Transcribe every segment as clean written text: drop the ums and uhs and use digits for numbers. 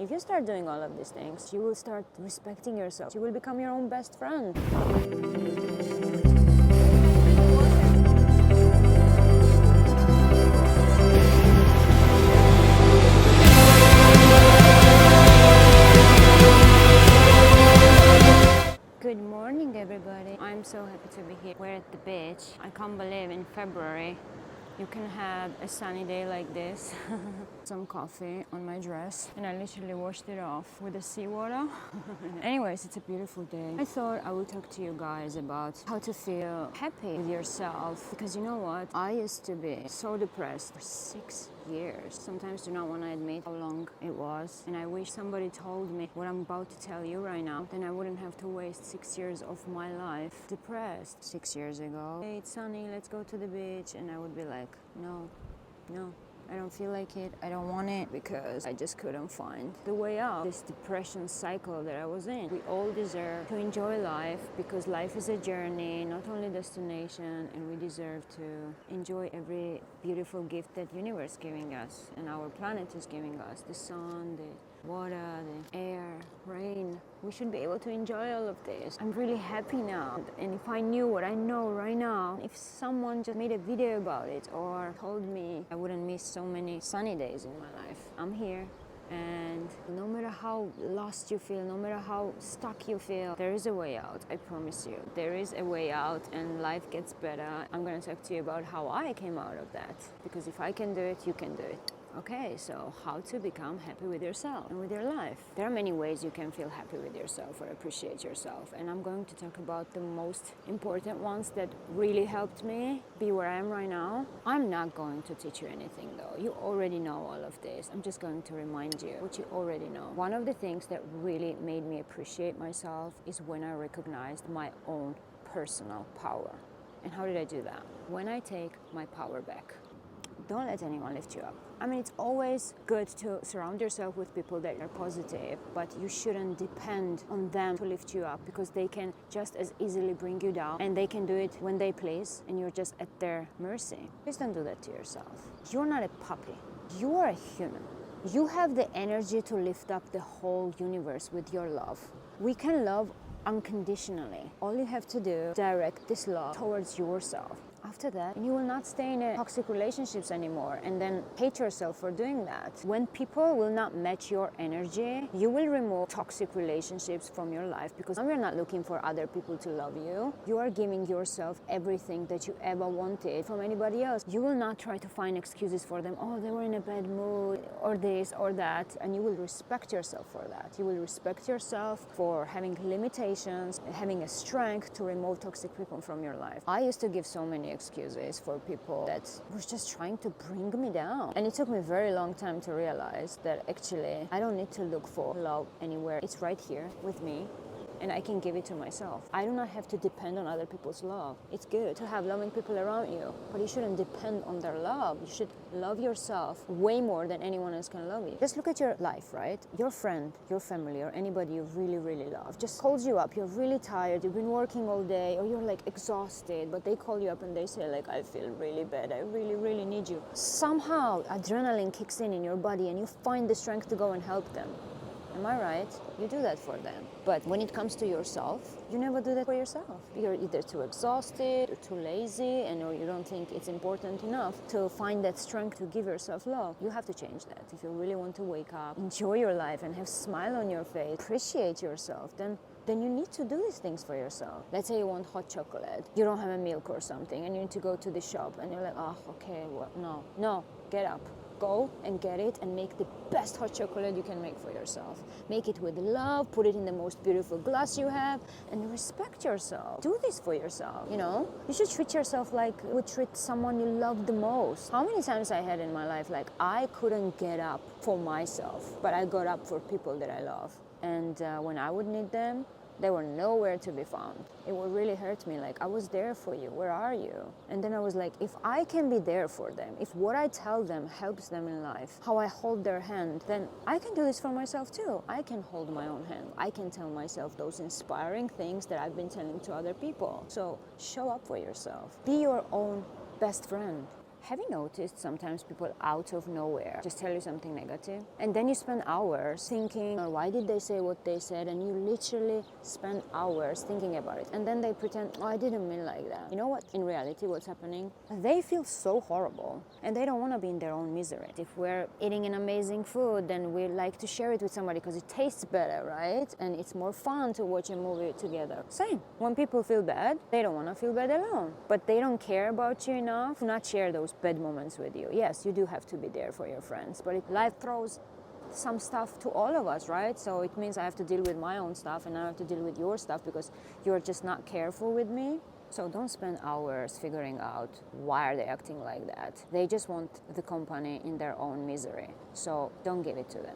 If you start doing all of these things, you will start respecting yourself. You will become your own best friend. Good morning, everybody. I'm so happy to be here. We're at the beach. I can't believe in February you can have a sunny day like this. Some coffee on my dress, and I literally washed it off with the seawater. Anyways, it's a beautiful day. I thought I would talk to you guys about how to feel happy with yourself, because you know what? I used to be so depressed for 6 years. Sometimes do not want to admit how long it was, and I wish somebody told me what I'm about to tell you right now. Then I wouldn't have to waste 6 years of my life depressed. 6 years ago, hey, it's sunny, let's go to the beach, and I would be like, no, I don't feel like it, I don't want it, because I just couldn't find the way out this depression cycle that I was in. We all deserve to enjoy life, because life is a journey, not only destination, and we deserve to enjoy every beautiful gift that universe is giving us and our planet is giving us. The sun, the water, the air, rain. We should be able to enjoy all of this. I'm really happy now. And if I knew what I know right now, if someone just made a video about it or told me, I wouldn't miss so many sunny days in my life. I'm here. And no matter how lost you feel, no matter how stuck you feel, there is a way out. I promise you. There is a way out, and life gets better. I'm going to talk to you about how I came out of that. Because if I can do it, you can do it. Okay, so how to become happy with yourself and with your life. There are many ways you can feel happy with yourself or appreciate yourself, and I'm going to talk about the most important ones that really helped me be where I am right now. I'm not going to teach you anything though. You already know all of this. I'm just going to remind you what you already know. One of the things that really made me appreciate myself is when I recognized my own personal power. And how did I do that? When I take my power back. Don't let anyone lift you up. I mean, it's always good to surround yourself with people that are positive, but you shouldn't depend on them to lift you up, because they can just as easily bring you down, and they can do it when they please, and you're just at their mercy. Please don't do that to yourself. You're not a puppy. You are a human. You have the energy to lift up the whole universe with your love. We can love unconditionally. All you have to do, direct this love towards yourself. After that, you will not stay in toxic relationships anymore and then hate yourself for doing that. When people will not match your energy, you will remove toxic relationships from your life, because now you're not looking for other people to love you. You are giving yourself everything that you ever wanted from anybody else. You will not try to find excuses for them. Oh, they were in a bad mood, or this or that, and you will respect yourself for that. You will respect yourself for having limitations, having a strength to remove toxic people from your life. I used to give so many excuses for people that were just trying to bring me down, and it took me a very long time to realize that actually I don't need to look for love anywhere. It's right here with me, and I can give it to myself. I do not have to depend on other people's love. It's good to have loving people around you, but you shouldn't depend on their love. You should love yourself way more than anyone else can love you. Just look at your life, right? Your friend, your family, or anybody you really, really love just calls you up. You're really tired, you've been working all day, or you're like exhausted, but they call you up and they say like, I feel really bad, I really, really need you. Somehow adrenaline kicks in your body, and you find the strength to go and help them. Am I right? You do that for them. But when it comes to yourself, you never do that for yourself. You're either too exhausted or too lazy, and or you don't think it's important enough to find that strength to give yourself love. You have to change that. If you really want to wake up, enjoy your life, and have a smile on your face, appreciate yourself, then you need to do these things for yourself. Let's say you want hot chocolate. You don't have a milk or something, and you need to go to the shop, and you're like, oh, okay, well, no, get up. Go and get it, and make the best hot chocolate you can make for yourself. Make it with love, put it in the most beautiful glass you have, and respect yourself. Do this for yourself, you know? You should treat yourself like you would treat someone you love the most. How many times I had in my life, like, I couldn't get up for myself, but I got up for people that I love. And when I would need them, they were nowhere to be found. It would really hurt me, like, I was there for you, where are you? And then I was like, if I can be there for them, if what I tell them helps them in life, how I hold their hand, then I can do this for myself too. I can hold my own hand. I can tell myself those inspiring things that I've been telling to other people. So show up for yourself. Be your own best friend. Have you noticed sometimes people out of nowhere just tell you something negative? And then you spend hours thinking, oh, why did they say what they said? And you literally spend hours thinking about it. And then they pretend, oh, I didn't mean like that. You know what? In reality, what's happening? They feel so horrible and they don't want to be in their own misery. If we're eating an amazing food, then we like to share it with somebody because it tastes better, right? And it's more fun to watch a movie together. Same. When people feel bad, they don't want to feel bad alone. But they don't care about you enough to not share those bad moments with you. Yes, you do have to be there for your friends, but life throws some stuff to all of us, right? So it means I have to deal with my own stuff and I have to deal with your stuff because you're just not careful with me. So don't spend hours figuring out why are they acting like that. They just want the company in their own misery. So don't give it to them.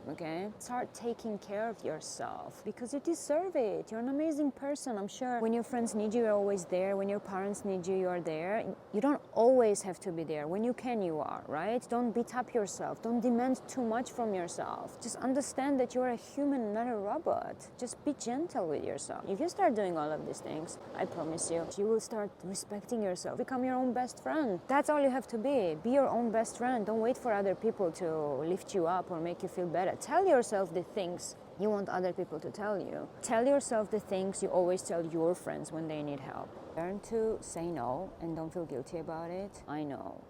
Okay? Start taking care of yourself because you deserve it. You're an amazing person. I'm sure when your friends need you, you're always there. When your parents need you, you're there. You don't always have to be there. When you can, you are, right? Don't beat up yourself. Don't demand too much from yourself. Just understand that you're a human, not a robot. Just be gentle with yourself. If you start doing all of these things, I promise you will start respecting yourself. Become your own best friend. That's all you have to be. Be your own best friend. Don't wait for other people to lift you up or make you feel better. Tell yourself the things you want other people to tell you. Tell yourself the things you always tell your friends when they need help. Learn to say no and don't feel guilty about it. I know.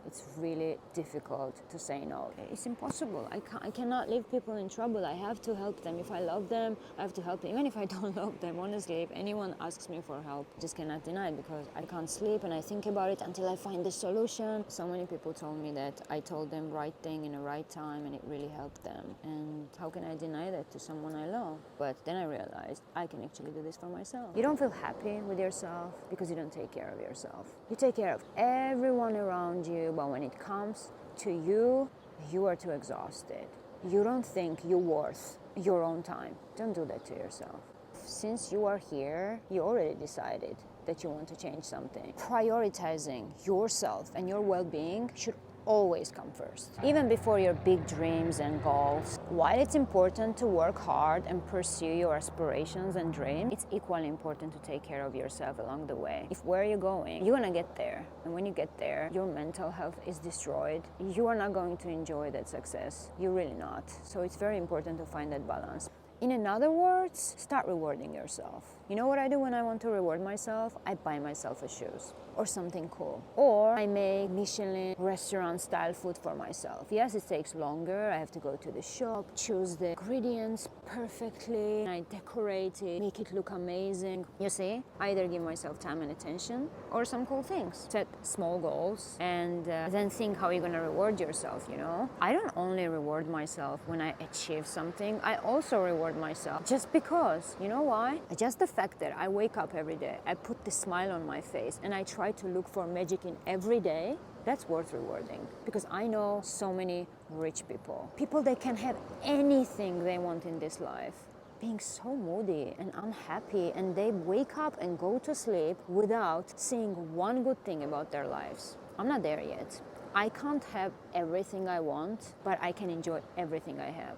It's really difficult to say no. It's impossible. I cannot leave people in trouble. I have to help them. If I love them, I have to help them. Even if I don't love them, honestly, if anyone asks me for help, I just cannot deny it because I can't sleep and I think about it until I find the solution. So many people told me that I told them right thing in the right time and it really helped them. And how can I deny that to someone I love? But then I realized I can actually do this for myself. You don't feel happy with yourself because you don't take care of yourself. You take care of everyone around you, but when it comes to you, you are too exhausted. You don't think you're worth your own time. Don't do that to yourself. Since you are here, you already decided that you want to change something. Prioritizing yourself and your well-being should always come first, even before your big dreams and goals. While it's important to work hard and pursue your aspirations and dreams, it's equally important to take care of yourself along the way. If where you're going, you're gonna get there, and when you get there, your mental health is destroyed, you are not going to enjoy that success. You're really not. So it's very important to find that balance. In other words, start rewarding yourself. You know what I do when I want to reward myself? I buy myself a shoes or something cool. Or I make Michelin restaurant style food for myself. Yes, it takes longer. I have to go to the shop, choose the ingredients perfectly. I decorate it, make it look amazing. You see, I either give myself time and attention or some cool things. Set small goals and then think how you're gonna reward yourself, you know? I don't only reward myself when I achieve something, I also reward myself just because. You know why? Just the fact that I wake up every day, I put the smile on my face and I try to look for magic in every day, that's worth rewarding. Because I know so many rich people that can have anything they want in this life, being so moody and unhappy, and they wake up and go to sleep without seeing one good thing about their lives. I'm not there yet. I can't have everything I want, but I can enjoy everything I have.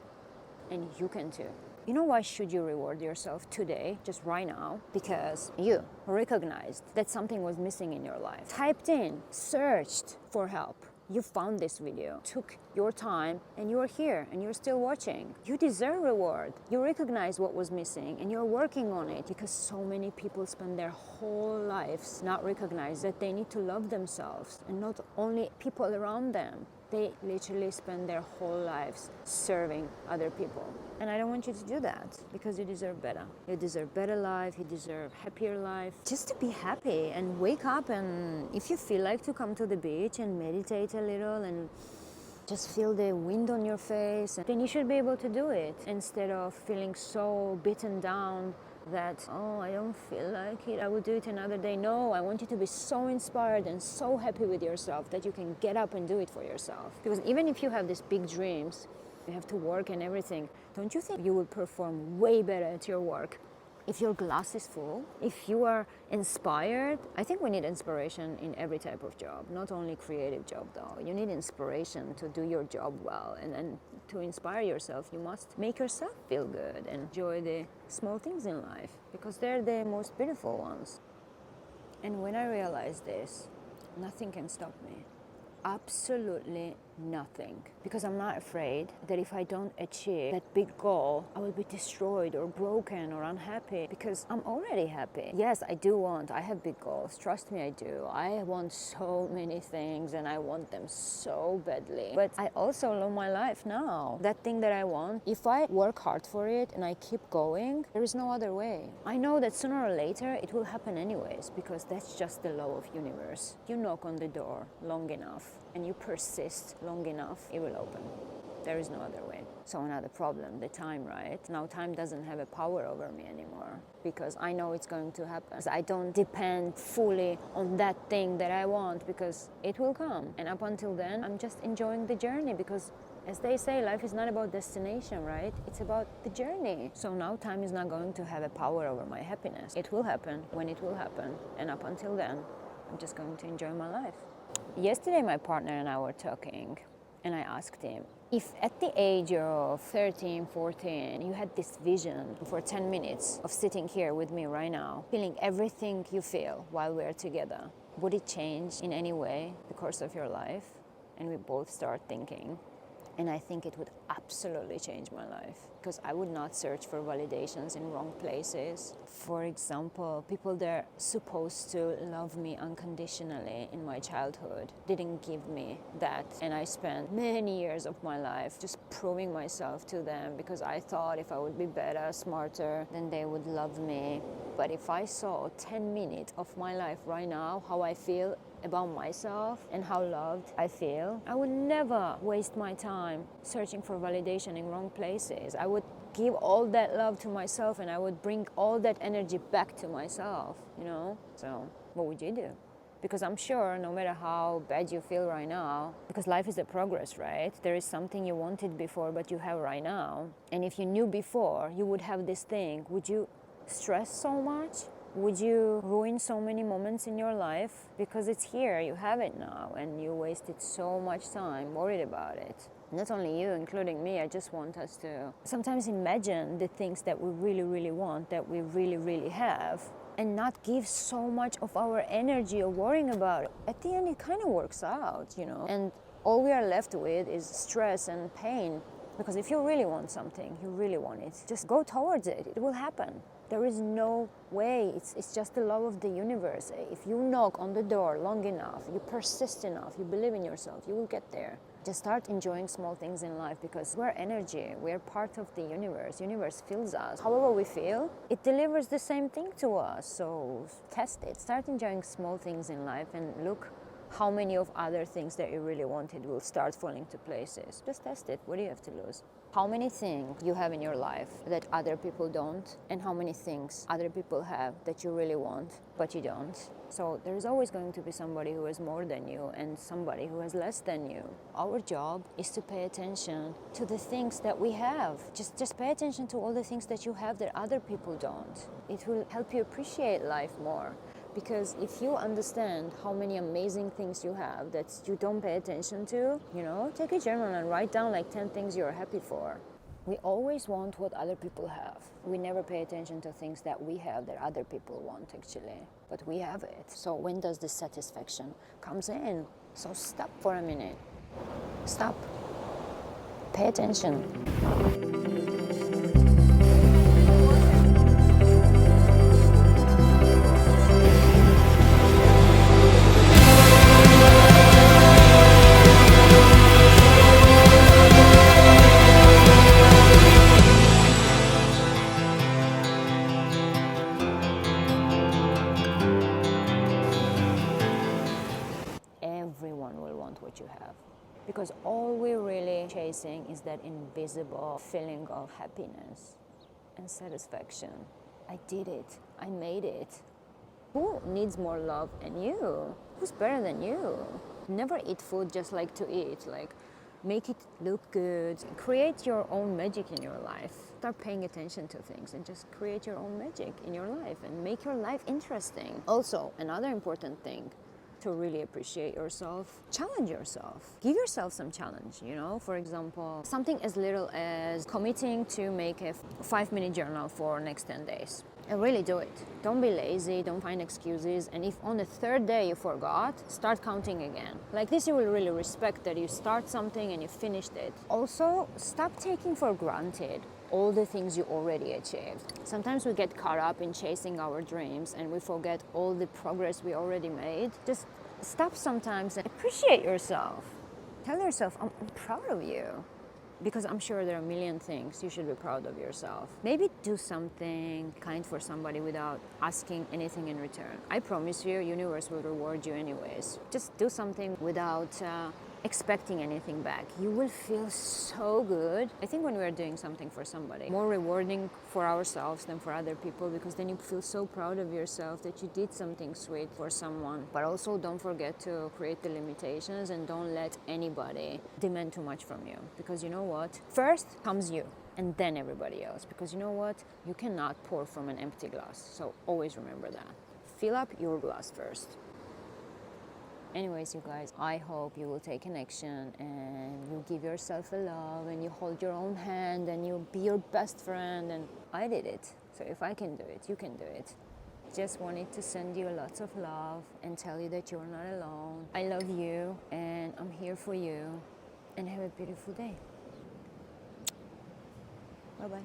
And you can too. You know why should you reward yourself today, just right now? Because you recognized that something was missing in your life. Typed in, searched for help. You found this video, took your time, and you're here, and you're still watching. You deserve reward. You recognize what was missing, and you're working on it, because so many people spend their whole lives not recognize that they need to love themselves, and not only people around them. They literally spend their whole lives serving other people. And I don't want you to do that, because you deserve better. You deserve better life, you deserve happier life. Just to be happy and wake up, and if you feel like to come to the beach and meditate a little and just feel the wind on your face, then you should be able to do it instead of feeling so beaten down that, oh, I don't feel like it, I will do it another day. No, I want you to be so inspired and so happy with yourself that you can get up and do it for yourself. Because even if you have these big dreams, you have to work and everything, don't you think you will perform way better at your work if your glass is full, if you are inspired? I think we need inspiration in every type of job, not only creative job though. You need inspiration to do your job well, and then to inspire yourself, you must make yourself feel good and enjoy the small things in life, because they're the most beautiful ones. And when I realized this, Nothing can stop me. Absolutely nothing. Because I'm not afraid that if I don't achieve that big goal, I will be destroyed or broken or unhappy, because I'm already happy. Yes, I have big goals. Trust me, I do. I want so many things and I want them so badly. But I also love my life now. That thing that I want, if I work hard for it and I keep going, there is no other way. I know that sooner or later it will happen anyways, because that's just the law of universe. You knock on the door long enough and you persist long enough, it will open. There is no other way. So another problem, the time, right? Now time doesn't have a power over me anymore, because I know it's going to happen. I don't depend fully on that thing that I want, because it will come. And up until then, I'm just enjoying the journey, because as they say, life is not about destination, right? It's about the journey. So now time is not going to have a power over my happiness. It will happen when it will happen. And up until then, I'm just going to enjoy my life. Yesterday, my partner and I were talking, and I asked him, if at the age of 13, 14, you had this vision for 10 minutes of sitting here with me right now, feeling everything you feel while we're together, would it change in any way the course of your life? And we both start thinking. And I think it would absolutely change my life, because I would not search for validations in wrong places. For example, people that are supposed to love me unconditionally in my childhood didn't give me that. And I spent many years of my life just proving myself to them, because I thought if I would be better, smarter, then they would love me. But if I saw 10 minutes of my life right now, how I feel about myself and how loved I feel, I would never waste my time searching for validation in wrong places. I would give all that love to myself, and I would bring all that energy back to myself, you know? So what would you do? Because I'm sure no matter how bad you feel right now, because life is a progress, right? There is something you wanted before but you have right now. And if you knew before you would have this thing, would you stress so much? Would you ruin so many moments in your life? Because it's here, you have it now, and you wasted so much time worried about it. Not only you, including me, I just want us to sometimes imagine the things that we really, really want, that we really, really have, and not give so much of our energy of worrying about it. At the end, it kind of works out, you know, and all we are left with is stress and pain. Because if you really want something, you really want it, just go towards it. It will happen. There is no way. It's just the law of the universe. If you knock on the door long enough, you persist enough, you believe in yourself, you will get there. Just start enjoying small things in life, because we're energy. We're part of the universe. Universe fills us. However we feel, it delivers the same thing to us. So test it. Start enjoying small things in life, and look how many of other things that you really wanted will start falling to places. Just test it. What do you have to lose? How many things you have in your life that other people don't, and how many things other people have that you really want but you don't. So there's always going to be somebody who has more than you and somebody who has less than you. Our job is to pay attention to the things that we have. Just pay attention to all the things that you have that other people don't. It will help you appreciate life more. Because if you understand how many amazing things you have that you don't pay attention to, you know, take a journal and write down like 10 things you're happy for. We always want what other people have. We never pay attention to things that we have that other people want, actually. But we have it. So when does this satisfaction comes in? So stop for a minute. Stop. Pay attention. Everyone will want what you have, because all we're really chasing is that invisible feeling of happiness and satisfaction. I did it. I made it. Who needs more love than you? Who's better than you? Never eat food just like to eat. Like, make it look good. Create your own magic in your life. Start paying attention to things and just create your own magic in your life and make your life interesting. Also, another important thing to really appreciate yourself, challenge yourself. Give yourself some challenge, you know? For example, something as little as committing to make a 5-minute journal for next 10 days. And really do it. Don't be lazy, don't find excuses. And if on the third day you forgot, start counting again. Like this, you will really respect that you start something and you finished it. Also, stop taking for granted all the things you already achieved. Sometimes we get caught up in chasing our dreams and we forget all the progress we already made. Just stop sometimes and appreciate yourself. Tell yourself, I'm proud of you. Because I'm sure there are a million things you should be proud of yourself. Maybe do something kind for somebody without asking anything in return. I promise you, universe will reward you anyways. Just do something without expecting anything back. You will feel so good. I think when we are doing something for somebody, more rewarding for ourselves than for other people, because then you feel so proud of yourself that you did something sweet for someone. But also don't forget to create the limitations and don't let anybody demand too much from you, because you know what? First comes you and then everybody else, because you know what? You cannot pour from an empty glass. So always remember that. Fill up your glass first. Anyways, you guys, I hope you will take an action and you give yourself a love and you hold your own hand and you be your best friend. And I did it. So if I can do it, you can do it. Just wanted to send you lots of love and tell you that you're not alone. I love you and I'm here for you. And have a beautiful day. Bye-bye.